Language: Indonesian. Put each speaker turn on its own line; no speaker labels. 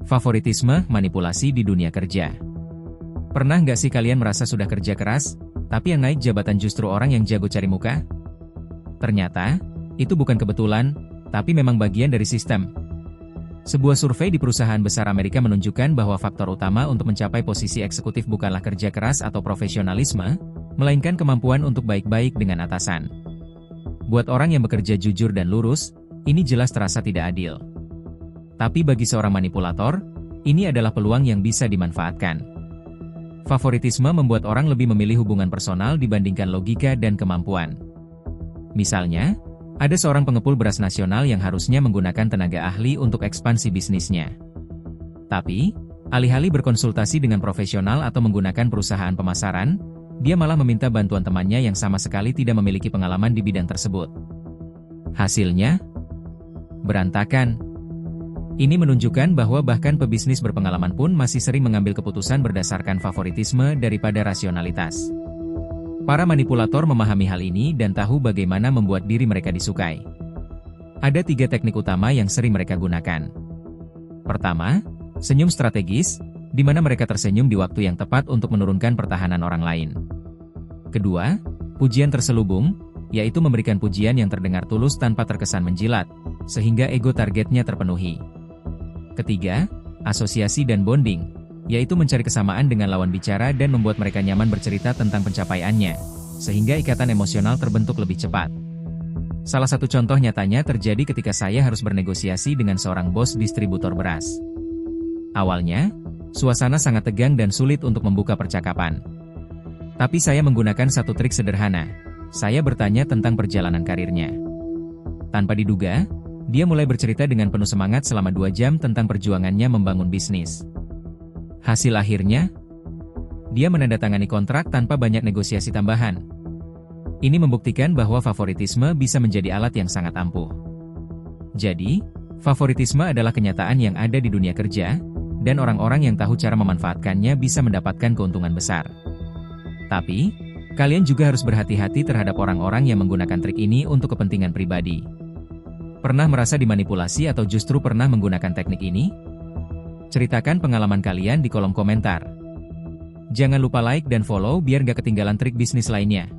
Favoritisme, manipulasi di dunia kerja. Pernah nggak sih kalian merasa sudah kerja keras, tapi yang naik jabatan justru orang yang jago cari muka? Ternyata, itu bukan kebetulan, tapi memang bagian dari sistem. Sebuah survei di perusahaan besar Amerika menunjukkan bahwa faktor utama untuk mencapai posisi eksekutif bukanlah kerja keras atau profesionalisme, melainkan kemampuan untuk baik-baik dengan atasan. Buat orang yang bekerja jujur dan lurus, ini jelas terasa tidak adil. Tapi bagi seorang manipulator, ini adalah peluang yang bisa dimanfaatkan. Favoritisme membuat orang lebih memilih hubungan personal dibandingkan logika dan kemampuan. Misalnya, ada seorang pengepul beras nasional yang harusnya menggunakan tenaga ahli untuk ekspansi bisnisnya. Tapi, alih-alih berkonsultasi dengan profesional atau menggunakan perusahaan pemasaran, dia malah meminta bantuan temannya yang sama sekali tidak memiliki pengalaman di bidang tersebut. Hasilnya, berantakan. Ini menunjukkan bahwa bahkan pebisnis berpengalaman pun masih sering mengambil keputusan berdasarkan favoritisme daripada rasionalitas. Para manipulator memahami hal ini dan tahu bagaimana membuat diri mereka disukai. Ada 3 teknik utama yang sering mereka gunakan. Pertama, senyum strategis, di mana mereka tersenyum di waktu yang tepat untuk menurunkan pertahanan orang lain. Kedua, pujian terselubung, yaitu memberikan pujian yang terdengar tulus tanpa terkesan menjilat, sehingga ego targetnya terpenuhi. Ketiga, asosiasi dan bonding, yaitu mencari kesamaan dengan lawan bicara dan membuat mereka nyaman bercerita tentang pencapaiannya, sehingga ikatan emosional terbentuk lebih cepat. Salah satu contoh nyatanya terjadi ketika saya harus bernegosiasi dengan seorang bos distributor beras. Awalnya, suasana sangat tegang dan sulit untuk membuka percakapan. Tapi saya menggunakan satu trik sederhana. Saya bertanya tentang perjalanan karirnya. Tanpa diduga, dia mulai bercerita dengan penuh semangat selama 2 jam tentang perjuangannya membangun bisnis. Hasil akhirnya, dia menandatangani kontrak tanpa banyak negosiasi tambahan. Ini membuktikan bahwa favoritisme bisa menjadi alat yang sangat ampuh. Jadi, favoritisme adalah kenyataan yang ada di dunia kerja, dan orang-orang yang tahu cara memanfaatkannya bisa mendapatkan keuntungan besar. Tapi, kalian juga harus berhati-hati terhadap orang-orang yang menggunakan trik ini untuk kepentingan pribadi. Pernah merasa dimanipulasi atau justru pernah menggunakan teknik ini? Ceritakan pengalaman kalian di kolom komentar. Jangan lupa like dan follow biar gak ketinggalan trik bisnis lainnya.